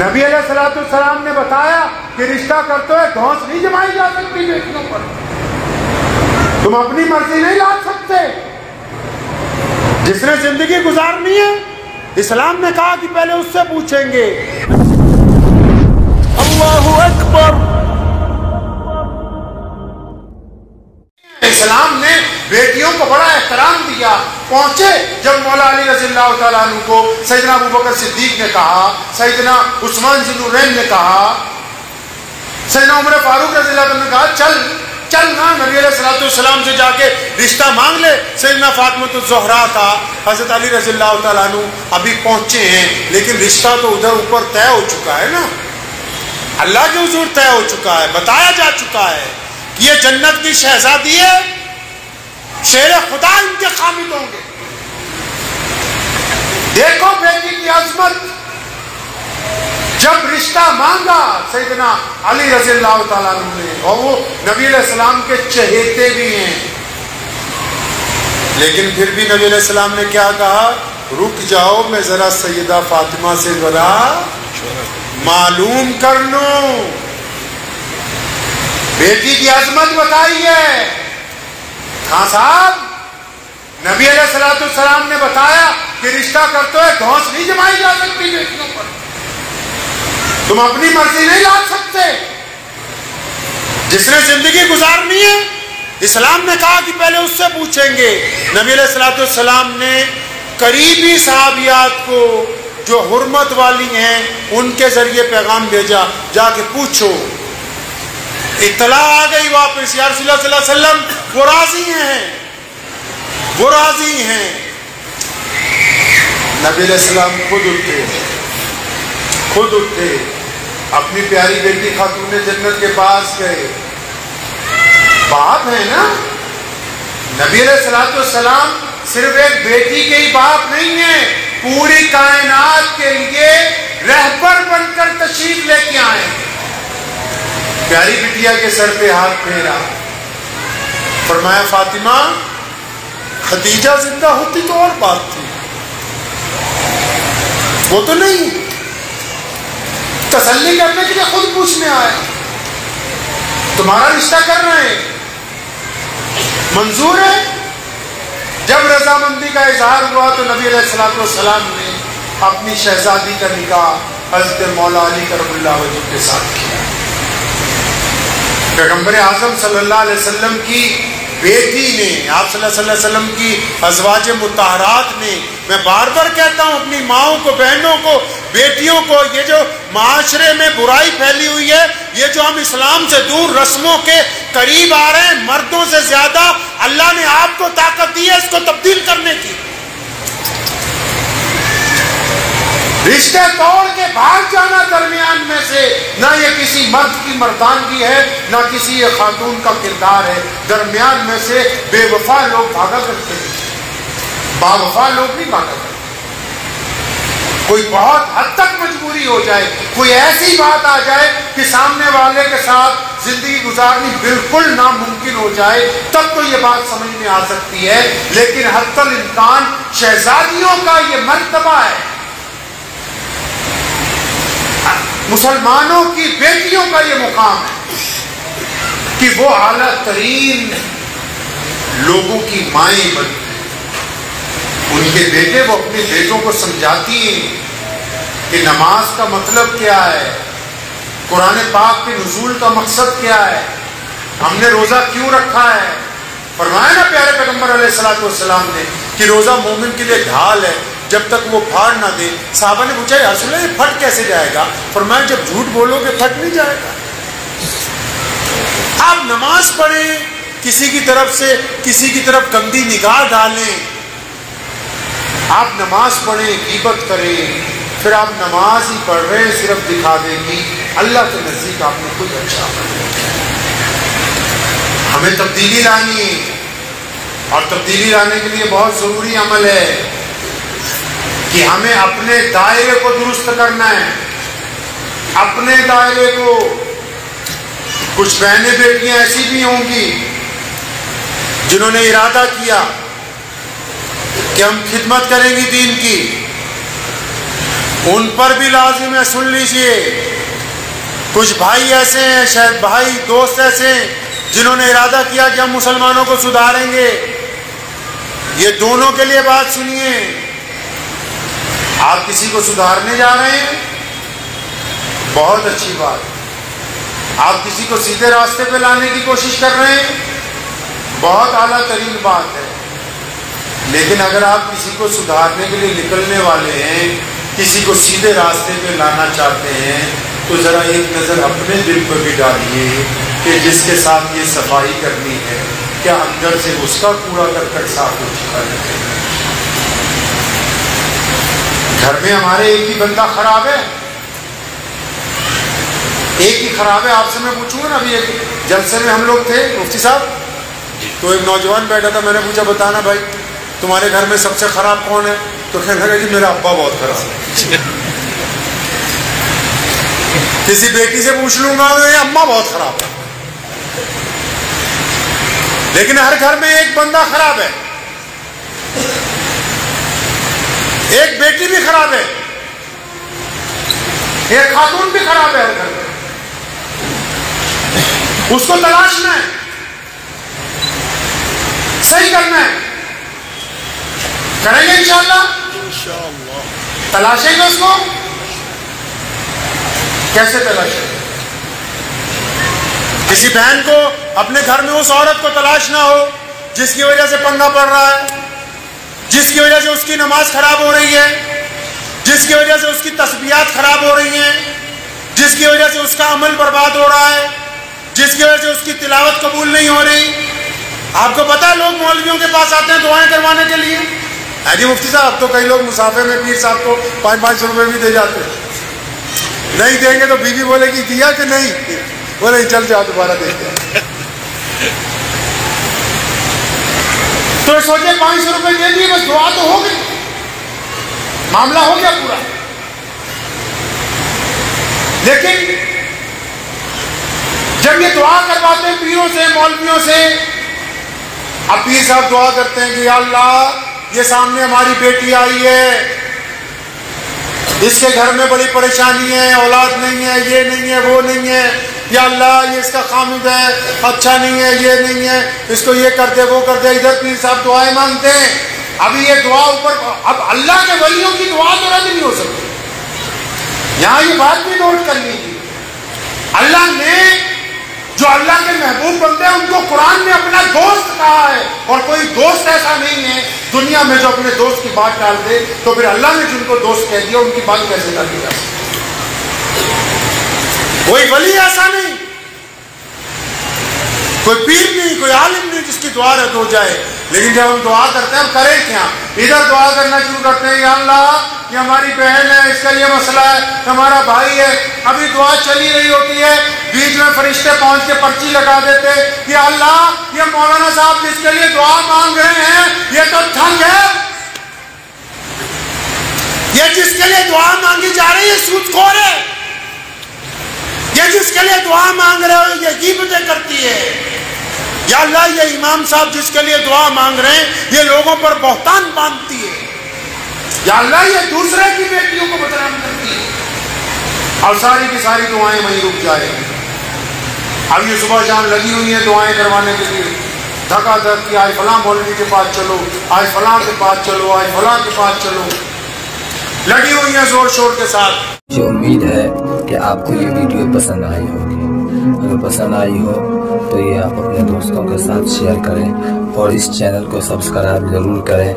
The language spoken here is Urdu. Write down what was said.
نبی علیہ السلام نے بتایا کہ رشتہ کرتے ہوئے دھونس نہیں جمائی جا سکتی بیٹیوں پر. تم اپنی مرضی نہیں لا سکتے. جس نے زندگی گزارنی ہے اسلام نے کہا کہ پہلے اس سے پوچھیں گے. اللہ اکبر. اسلام نے بیٹیوں کو بڑا احترام دیا. پہنچے جب مولا علی رضی اللہ تعالیٰ عنہ کو سیدنا ابو بکر صدیق نے کہا, سیدنا عثمان ذی النورین نے کہا, سیدنا عمر فاروق رضی اللہ عنہ نے کہا چل نا نبی علیہ السلام سے جا کے رشتہ مانگ لے. سیدنا فاطمۃ الزہرا تھا, حضرت علی رضی اللہ تعالیٰ عنہ ابھی پہنچے ہیں لیکن رشتہ تو ادھر اوپر طے ہو چکا ہے نا, اللہ کے حضور طے ہو چکا ہے, بتایا جا چکا ہے کہ یہ جنت کی شہزادی ہے, شیر خدا ان کے خامد ہوں گے. دیکھو بیٹی کی عظمت. جب رشتہ مانگا سیدنا علی رضی اللہ تعالیٰ عنہ نے, اور وہ نبی علیہ السلام کے چہیتے بھی ہیں, لیکن پھر بھی نبی علیہ السلام نے کیا کہا, رک جاؤ میں ذرا سیدہ فاطمہ سے ذرا معلوم کر لوں. بیٹی کی عظمت بتائی ہے. ہاں صاحب, نبی علیہ السلام نے بتایا کہ رشتہ کرتے ہوئے دھونس نہیں جمائی جا سکتی بیٹیوں پر. تم اپنی مرضی نہیں لا سکتے. جس نے زندگی گزارنی ہے اسلام نے کہا کہ پہلے اس سے پوچھیں گے. نبی علیہ السلام نے قریبی صحابیات کو جو حرمت والی ہیں ان کے ذریعے پیغام بھیجا, جا کے پوچھو. اطلاع آ گئی واپس, یا رسول اللہ صلی اللہ علیہ وسلم وہ راضی ہیں, وہ راضی ہیں. نبی علیہ السلام خود اٹھے اپنی پیاری بیٹی خاتون جنت کے پاس گئے. باپ ہے نا, نبی علیہ السلام صرف ایک بیٹی کے ہی باپ نہیں ہیں, پوری کائنات کے لیے رہبر بن کر تشریف لے کے آئے. پیاری بٹیا کے سر پہ ہاتھ پھیرا, فرمایا فاطمہ خدیجہ زندہ ہوتی تو اور بات تھی, وہ تو نہیں. تسلی کرنے کے لیے خود پوچھنے آئے, تمہارا رشتہ کر رہے ہیں, منظور ہے. جب رضامندی کا اظہار ہوا تو نبی علیہ السلام نے اپنی شہزادی کا نکاح حضرت مولا علی کرم اللہ وجہ کے ساتھ کیا. پیغمبر اعظم صلی اللہ علیہ وسلم کی بیٹی نے, آپ صلی اللہ علیہ وسلم کی ازواج مطہرات نے, میں بار بار کہتا ہوں اپنی ماؤں کو, بہنوں کو, بیٹیوں کو, یہ جو معاشرے میں برائی پھیلی ہوئی ہے, یہ جو ہم اسلام سے دور رسموں کے قریب آ رہے ہیں, مردوں سے زیادہ اللہ نے آپ کو طاقت دی ہے اس کو تبدیل کرنے کی. رشتے توڑ کے بھاگ جانا درمیان میں سے, نہ یہ کسی مرد کی مردانگی ہے نہ کسی یہ خاتون کا کردار ہے. درمیان میں سے بے وفا لوگ بھاگا کرتے ہیں, با وفا لوگ نہیں بھاگا کرتے. کوئی بہت حد تک مجبوری ہو جائے, کوئی ایسی بات آ جائے کہ سامنے والے کے ساتھ زندگی گزارنی بالکل ناممکن ہو جائے, تب تو یہ بات سمجھ میں آ سکتی ہے. لیکن حتی الامکان شہزادیوں کا یہ مرتبہ ہے, مسلمانوں کی بیٹیوں کا یہ مقام ہے کہ وہ اعلیٰ ترین لوگوں کی مائیں بنتی ہیں. ان کے بیٹے وہ اپنے بیٹوں کو سمجھاتی ہیں کہ نماز کا مطلب کیا ہے, قرآن پاک کے نزول کا مقصد کیا ہے, ہم نے روزہ کیوں رکھا ہے. فرمایا نا پیارے پیغمبر علیہ السلام نے کہ روزہ مومن کے لیے ڈھال ہے, جب تک وہ پھاڑ نہ دے. صحابہ نے پوچھا یا رسول اللہ یہ پھٹ کیسے جائے گا؟ فرمایا جب جھوٹ بولو گے پھٹ نہیں جائے گا. آپ نماز پڑھیں, کسی کی طرف سے کسی کی طرف گندی نگاہ ڈالیں, آپ نماز پڑھیں, غیبت کریں, پھر آپ نماز ہی پڑھ رہے ہیں صرف دکھا دے گی, اللہ کے نزدیک آپ نے کچھ اچھا کیا. ہمیں تبدیلی لانی ہے, اور تبدیلی لانے کے لیے بہت ضروری عمل ہے کہ ہمیں اپنے دائرے کو درست کرنا ہے. اپنے دائرے کو, کچھ بہنیں بیٹیاں ایسی بھی ہوں گی جنہوں نے ارادہ کیا کہ ہم خدمت کریں گی دین کی, ان پر بھی لازم ہے. سن لیجئے، کچھ بھائی ایسے ہیں، شاید بھائی دوست ایسے ہیں جنہوں نے ارادہ کیا کہ ہم مسلمانوں کو سدھاریں گے. یہ دونوں کے لیے بات سنیے. آپ کسی کو سدھارنے جا رہے ہیں، بہت اچھی بات. آپ کسی کو سیدھے راستے پہ لانے کی کوشش کر رہے ہیں، بہت اعلیٰ ترین بات ہے. لیکن اگر آپ کسی کو سدھارنے کے لیے نکلنے والے ہیں، کسی کو سیدھے راستے پہ لانا چاہتے ہیں، تو ذرا ایک نظر اپنے دل پر بھی ڈالیے کہ جس کے ساتھ یہ صفائی کرنی ہے، کیا اندر سے اس کا کوڑا کرکٹ صاف ہو چکا ہے؟ گھر میں ہمارے ایک ہی بندہ خراب ہے، ایک ہی خراب ہے. آپ سے میں پوچھوں گا نا، ابھی ایک جلسے میں ہم لوگ تھے مفتی صاحب، تو ایک نوجوان بیٹھا تھا. میں نے پوچھا بتانا بھائی تمہارے گھر میں سب سے خراب کون ہے؟ تو کہنے لگا جی میرا ابا بہت خراب ہے. کسی بیٹی سے پوچھ لوں گا تو یہ اماں بہت خراب ہے. لیکن ہر گھر میں ایک بندہ خراب ہے، ایک بیٹی بھی خراب ہے، ایک خاتون بھی خراب ہے. ہر گھر میں اس کو تلاشنا ہے، صحیح کرنا ہے. کریں گے انشاءاللہ، تلاشیں گے اس کو. کیسے تلاشیں؟ کسی بہن کو اپنے گھر میں اس عورت کو تلاش نہ ہو جس کی وجہ سے پنگا پڑ رہا ہے، جس کی وجہ سے اس کی نماز خراب ہو رہی ہے، جس کی وجہ سے اس کی تسبیحات خراب ہو رہی ہیں، جس کی وجہ سے اس کا عمل برباد ہو رہا ہے، جس کی وجہ سے اس کی تلاوت قبول نہیں ہو رہی. آپ کو پتا ہے لوگ مولویوں کے پاس آتے ہیں دعائیں کروانے کے لیے. جی مفتی صاحب، اب تو کئی لوگ مسافر میں پیر صاحب کو 500 روپے بھی دے جاتے ہیں. نہیں دیں گے تو بیوی بولے گی دیا کہ نہیں، بولے چل جاؤ دوبارہ دیکھتے ہیں. تو سوچے 500 روپے دے دیے، بس دعا تو ہو گئی، معاملہ ہو گیا پورا. لیکن جب یہ دعا کرواتے ہیں پیروں سے، مولویوں سے، اب پیر صاحب دعا کرتے ہیں کہ یا اللہ یہ سامنے ہماری بیٹی آئی ہے، اس کے گھر میں بڑی پریشانی ہے، اولاد نہیں ہے، یہ نہیں ہے، وہ نہیں ہے، یا اللہ یہ اس کا خامد ہے، اچھا نہیں ہے، یہ نہیں ہے، اس کو یہ کر دے وہ کر دے. ادھر پیر صاحب دعائیں مانگتے ہیں. ابھی یہ دعا اوپر، اب اللہ کے ولیوں کی دعا تو رد نہیں ہو سکتی. یہاں یہ بات بھی نوٹ کر لیجیے، اللہ نے جو اللہ کے محبوب بندے ہیں ان کو قرآن میں اپنا دوست کہا ہے. اور کوئی دوست ایسا نہیں ہے دنیا میں جو اپنے دوست کی بات ٹال دے. تو پھر اللہ نے جن کو دوست کہہ دیا ان کی بات کیسے ٹالی جا سکتی؟ کوئی ولی ایسا نہیں، کوئی پیر نہیں، کوئی عالم نہیں جس کی دعا رد ہو جائے. لیکن جب ہم دعا کرتے ہیں ہم کریں کیا؟ ادھر دعا کرنا شروع کرتے ہیں، یا اللہ یہ ہماری بہن ہے، اس کا یہ مسئلہ ہے، ہمارا بھائی ہے. ابھی دعا چلی رہی ہوتی ہے، بیچ میں فرشتے پہنچ کے پرچی لگا دیتے، یا اللہ یہ مولانا صاحب جس کے لیے دعا مانگ رہے ہیں یہ تو ٹھگ ہے، یہ جس کے لیے دعا مانگی جا رہی ہے سود خور ہے، یہ جس کے لیے دعا مانگ رہے ہو یہ غیبتیں کرتی ہے. یا اللہ یہ امام صاحب جس کے لیے دعا مانگ رہے ہیں یہ لوگوں پر بہتان باندھتی ہے. یا اللہ یہ دوسرے کی بیٹیوں کو بدنام کرتی ہے. اور ساری کی ساری دعائیں وہیں رک جائے. اب یہ صبح شام لگی ہوئی ہیں دعائیں کروانے کے لیے، دھکا دھک کی آج فلاں مولوی کے پاس چلو، آج فلاں کے پاس چلو، آج فلاں کے پاس چلو، لگی ہوئی ہیں زور شور کے ساتھ. مجھے امید ہے کہ آپ کو یہ ویڈیو پسند آئی ہوگی. اگر پسند آئی ہو تو یہ آپ اپنے دوستوں کے ساتھ شیئر کریں اور اس چینل کو سبسکرائب ضرور کریں.